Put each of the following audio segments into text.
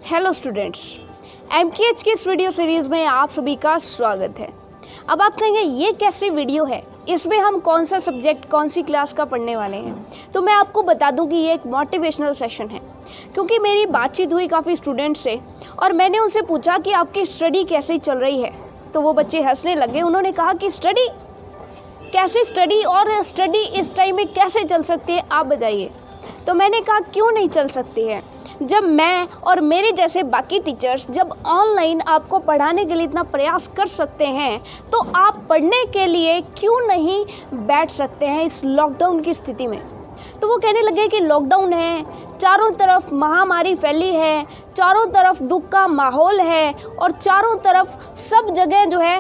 Hello students, एमकेएच की इस video series में आप सभी का स्वागत है। अब आप कहेंगे ये कैसी वीडियो है, इसमें हम कौन सा सब्जेक्ट कौन सी क्लास का पढ़ने वाले हैं। तो मैं आपको बता दूं कि ये एक मोटिवेशनल सेशन है, क्योंकि मेरी बातचीत हुई काफ़ी स्टूडेंट से और मैंने उनसे पूछा कि आपकी स्टडी कैसी चल रही है। तो वो बच्चे हंसने लगे। उन्होंने कहा कि स्टडी कैसी स्टडी और स्टडी इस टाइम में कैसे चल सकती है, आप बताइए। तो मैंने कहा क्यों नहीं चल सकती है, जब मैं और मेरे जैसे बाकी टीचर्स जब ऑनलाइन आपको पढ़ाने के लिए इतना प्रयास कर सकते हैं, तो आप पढ़ने के लिए क्यों नहीं बैठ सकते हैं इस लॉकडाउन की स्थिति में। तो वो कहने लगे कि लॉकडाउन है, चारों तरफ महामारी फैली है, चारों तरफ दुख का माहौल है और चारों तरफ सब जगह जो है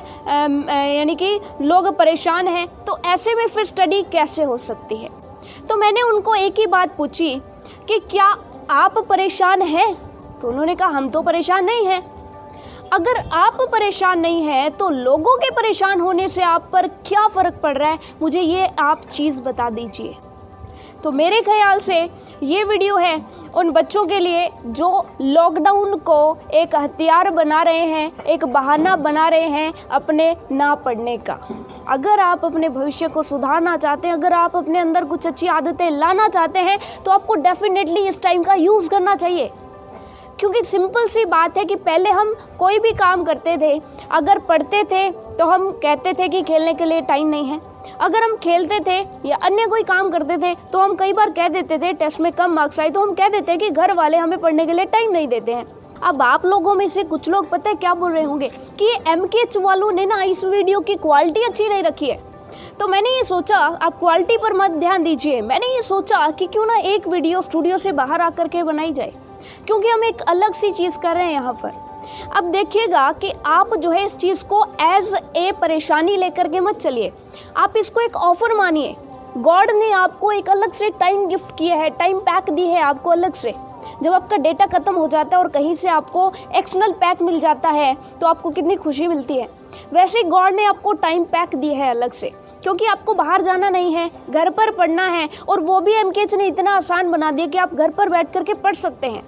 यानी कि लोग परेशान हैं, तो ऐसे में फिर स्टडी कैसे हो सकती है। तो मैंने उनको एक ही बात पूछी कि क्या आप परेशान हैं। तो उन्होंने कहा हम तो परेशान नहीं हैं। अगर आप परेशान नहीं हैं तो लोगों के परेशान होने से आप पर क्या फ़र्क पड़ रहा है, मुझे ये आप चीज़ बता दीजिए। तो मेरे ख्याल से ये वीडियो है उन बच्चों के लिए जो लॉकडाउन को एक हथियार बना रहे हैं, एक बहाना बना रहे हैं अपने ना पढ़ने का। अगर आप अपने भविष्य को सुधारना चाहते हैं, अगर आप अपने अंदर कुछ अच्छी आदतें लाना चाहते हैं, तो आपको डेफिनेटली इस टाइम का यूज़ करना चाहिए। क्योंकि सिंपल सी बात है कि पहले हम कोई भी काम करते थे, अगर पढ़ते थे तो हम कहते थे कि खेलने के लिए टाइम नहीं है। अगर हम खेलते थे या अन्य कोई काम करते थे तो हम कई बार कह देते थे, टेस्ट में कम मार्क्स आए तो हम कह देते कि घर वाले हमें पढ़ने के लिए टाइम नहीं देते हैं। अब आप लोगों में से कुछ लोग पता है क्या बोल रहे होंगे कि एमकेएच वालों ने ना इस वीडियो की क्वालिटी अच्छी नहीं रखी है। तो मैंने ये सोचा, आप क्वालिटी पर मत ध्यान दीजिए, मैंने ये सोचा कि क्यों ना एक वीडियो स्टूडियो से बाहर आकर के बनाई जाए, क्योंकि हम एक अलग सी चीज़ कर रहे हैं यहाँ पर। अब देखिएगा कि आप जो है इस चीज़ को एज ए परेशानी लेकर के मत चलिए, आप इसको एक ऑफर मानिए। गॉड ने आपको एक अलग से टाइम गिफ्ट किया है, टाइम पैक दी है आपको अलग से। जब आपका डेटा ख़त्म हो जाता है और कहीं से आपको एक्सटर्नल पैक मिल जाता है तो आपको कितनी खुशी मिलती है। वैसे गॉड ने आपको टाइम पैक दी है अलग से, क्योंकि आपको बाहर जाना नहीं है, घर पर पढ़ना है, और वो भी एमकेएच ने इतना आसान बना दिया कि आप घर पर बैठ करके पढ़ सकते हैं।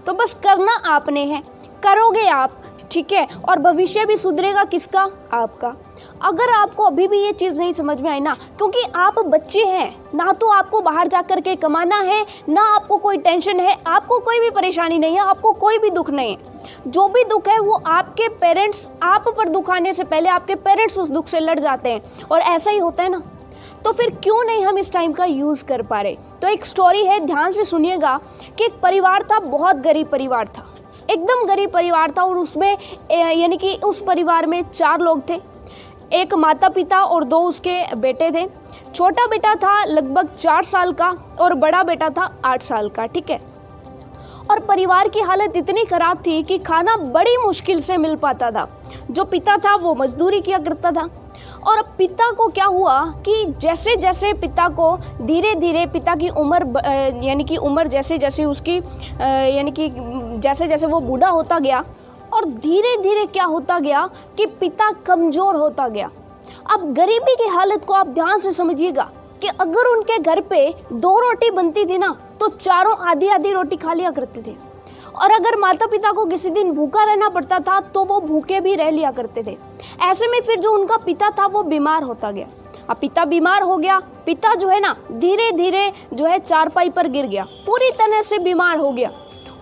तो बस करना आपने है, करोगे आप, ठीक है, और भविष्य भी सुधरेगा किसका, आपका। अगर आपको अभी भी ये चीज़ नहीं समझ में आई ना, क्योंकि आप बच्चे हैं ना, तो आपको बाहर जा कर के कमाना है ना, आपको कोई टेंशन है, आपको कोई भी परेशानी नहीं है, आपको कोई भी दुख नहीं है। जो भी दुख है वो आपके पेरेंट्स, आप पर दुख आने से पहले आपके पेरेंट्स उस दुख से लड़ जाते हैं, और ऐसा ही होता है ना। तो फिर क्यों नहीं हम इस टाइम का यूज़ कर पा रहे। तो एक स्टोरी है, ध्यान से सुनिएगा कि एक परिवार था, बहुत गरीब परिवार था, एकदम गरीब परिवार था, और उसमें यानी कि उस परिवार में 4 लोग थे, एक माता पिता और 2 उसके बेटे थे। छोटा बेटा था लगभग 4 साल का और बड़ा बेटा था 8 साल का, ठीक है। और परिवार की हालत इतनी ख़राब थी कि खाना बड़ी मुश्किल से मिल पाता था। जो पिता था वो मजदूरी किया करता था, और पिता को क्या हुआ कि जैसे जैसे पिता को धीरे धीरे पिता की उम्र यानी कि उम्र जैसे जैसे उसकी यानी कि जैसे जैसे वो बूढ़ा होता गया, और धीरे धीरे क्या होता गया कि पिता कमज़ोर होता गया। अब गरीबी की हालत को आप ध्यान से समझिएगा कि अगर उनके घर पे 2 रोटी बनती थी ना, तो चारों आधी आधी रोटी खा लिया करते थे। और अगर माता पिता को किसी दिन भूखा रहना पड़ता था तो वो भूखे भी रह लिया करते थे। ऐसे में फिर जो उनका पिता था वो बीमार होता गया। अब पिता बीमार हो गया, पिता जो है ना धीरे धीरे जो है चारपाई पर गिर गया, पूरी तरह से बीमार हो गया।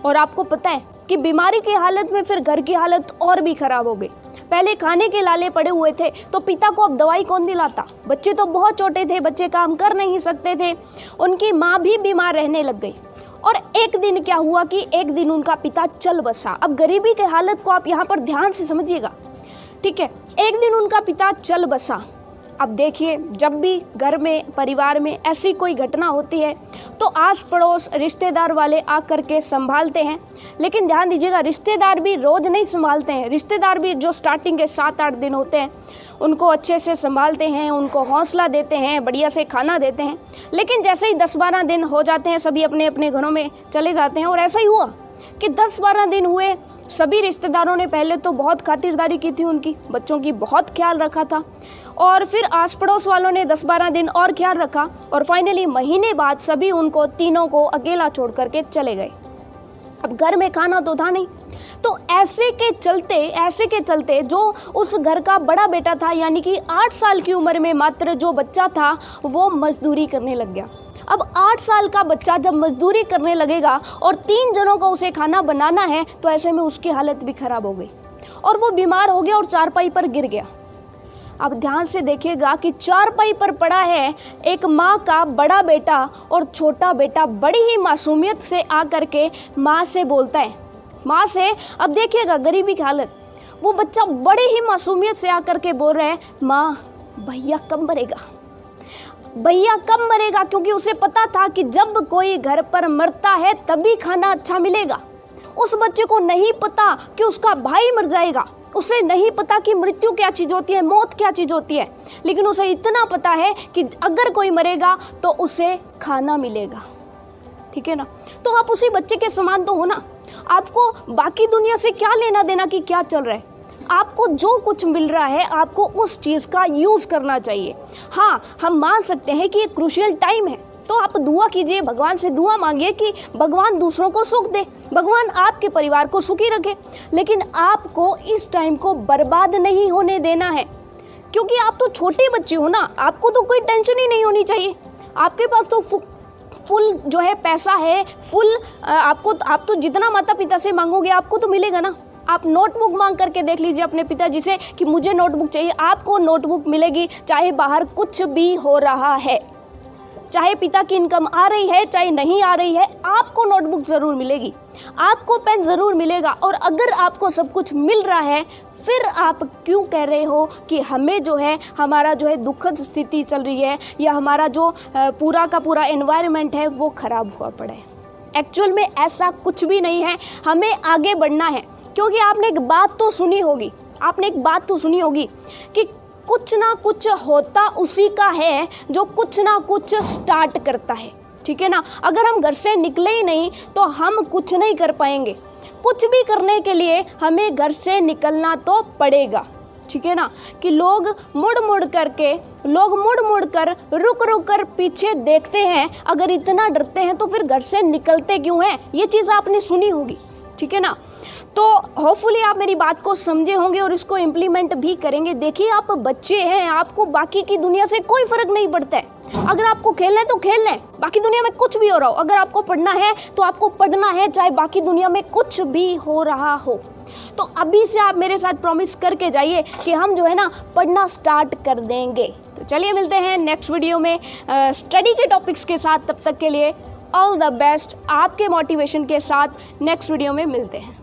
और आपको पता है कि बीमारी की हालत में फिर घर की हालत और भी खराब हो गई। पहले खाने के लाले पड़े हुए थे, तो पिता को अब दवाई कौन दिलाता। बच्चे तो बहुत छोटे थे, बच्चे काम कर नहीं सकते थे, उनकी माँ भी बीमार रहने लग गई। और एक दिन क्या हुआ कि एक दिन उनका पिता चल बसा। अब गरीबी की हालत को आप यहाँ पर ध्यान से समझिएगा, ठीक है। एक दिन उनका पिता चल बसा। अब देखिए, जब भी घर में परिवार में ऐसी कोई घटना होती है तो आस पड़ोस रिश्तेदार वाले आकर के संभालते हैं। लेकिन ध्यान दीजिएगा, रिश्तेदार भी रोज़ नहीं संभालते हैं। रिश्तेदार भी जो स्टार्टिंग के 7-8 दिन होते हैं उनको अच्छे से संभालते हैं, उनको हौसला देते हैं, बढ़िया से खाना देते हैं। लेकिन जैसे ही 10-12 दिन हो जाते हैं, सभी अपने अपने घरों में चले जाते हैं। और ऐसा ही हुआ कि 10-12 दिन हुए, सभी रिश्तेदारों ने पहले तो बहुत खातिरदारी की थी, उनकी बच्चों की बहुत ख्याल रखा था, और फिर आस पड़ोस वालों ने 10-12 दिन और ख्याल रखा, और फाइनली महीने बाद सभी उनको तीनों को अकेला छोड़ करके चले गए। अब घर में खाना तो था नहीं, तो ऐसे के चलते जो उस घर का बड़ा बेटा था, यानी कि 8 साल की उम्र में मात्र जो बच्चा था वो मजदूरी करने लग गया। अब 8 साल का बच्चा जब मजदूरी करने लगेगा और 3 जनों का उसे खाना बनाना है, तो ऐसे में उसकी हालत भी खराब हो गई और वो बीमार हो गया और चारपाई पर गिर गया। अब ध्यान से देखिएगा कि चारपाई पर पड़ा है एक माँ का बड़ा बेटा और छोटा बेटा बड़ी ही मासूमियत से आकर के माँ से बोलता है, माँ से। अब देखिएगा गरीबी की हालत, वो बच्चा बड़ी ही मासूमियत से आकर के बोल रहा है, माँ भैया कब मरेगा, भैया कब मरेगा, क्योंकि उसे पता था कि जब कोई घर पर मरता है तभी खाना अच्छा मिलेगा। उस बच्चे को नहीं पता कि उसका भाई मर जाएगा, उसे नहीं पता कि मृत्यु क्या चीज़ होती है, मौत क्या चीज़ होती है, लेकिन उसे इतना पता है कि अगर कोई मरेगा तो उसे खाना मिलेगा। ठीक है ना। तो आप उसी बच्चे के समान तो हो ना। आपको बाकी दुनिया से क्या लेना देना कि क्या चल रहा है। आपको जो कुछ मिल रहा है आपको उस चीज़ का यूज़ करना चाहिए। हाँ, हम मान सकते हैं कि ये क्रूशियल टाइम है, तो आप दुआ कीजिए, भगवान से दुआ मांगिए कि भगवान दूसरों को सुख दे, भगवान आपके परिवार को सुखी रखे, लेकिन आपको इस टाइम को बर्बाद नहीं होने देना है, क्योंकि आप तो छोटे बच्चे हो ना, आपको तो कोई टेंशन ही नहीं होनी चाहिए। आपके पास तो फुल जो है पैसा है, फुल आप तो जितना माता पिता से मांगोगे आपको तो मिलेगा ना। आप नोटबुक मांग करके देख लीजिए अपने पिताजी से कि मुझे नोटबुक चाहिए, आपको नोटबुक मिलेगी, चाहे बाहर कुछ भी हो रहा है, चाहे पिता की इनकम आ रही है चाहे नहीं आ रही है, आपको नोटबुक ज़रूर मिलेगी, आपको पेन ज़रूर मिलेगा। और अगर आपको सब कुछ मिल रहा है, फिर आप क्यों कह रहे हो कि हमें जो है हमारा जो है दुखद स्थिति चल रही है या हमारा जो पूरा का पूरा एनवायरनमेंट है वो ख़राब हुआ पड़ा है। एक्चुअल में ऐसा कुछ भी नहीं है, हमें आगे बढ़ना है। क्योंकि आपने एक बात तो सुनी होगी कि कुछ ना कुछ होता उसी का है जो कुछ ना कुछ स्टार्ट करता है। ठीक है ना। अगर हम घर से निकले ही नहीं तो हम कुछ नहीं कर पाएंगे। कुछ भी करने के लिए हमें घर से निकलना तो पड़ेगा। ठीक है ना। कि लोग मुड़ मुड़ कर रुक कर पीछे देखते हैं। अगर इतना डरते हैं तो फिर घर से निकलते क्यों हैं? ये चीज़ आपने सुनी होगी। ठीक है ना। तो होपफुली आप मेरी बात को समझे होंगे और इसको इम्प्लीमेंट भी करेंगे। देखिए, आप बच्चे हैं, आपको बाकी की दुनिया से कोई फ़र्क नहीं पड़ता है। अगर आपको खेलना है तो खेल लें, बाकी दुनिया में कुछ भी हो रहा हो। अगर आपको पढ़ना है तो आपको पढ़ना है, चाहे बाकी दुनिया में कुछ भी हो रहा हो। तो अभी से आप मेरे साथ प्रॉमिस करके जाइए कि हम जो है ना पढ़ना स्टार्ट कर देंगे। तो चलिए मिलते हैं नेक्स्ट वीडियो में स्टडी के टॉपिक्स के साथ। तब तक के लिए ऑल द बेस्ट। आपके मोटिवेशन के साथ नेक्स्ट वीडियो में मिलते हैं।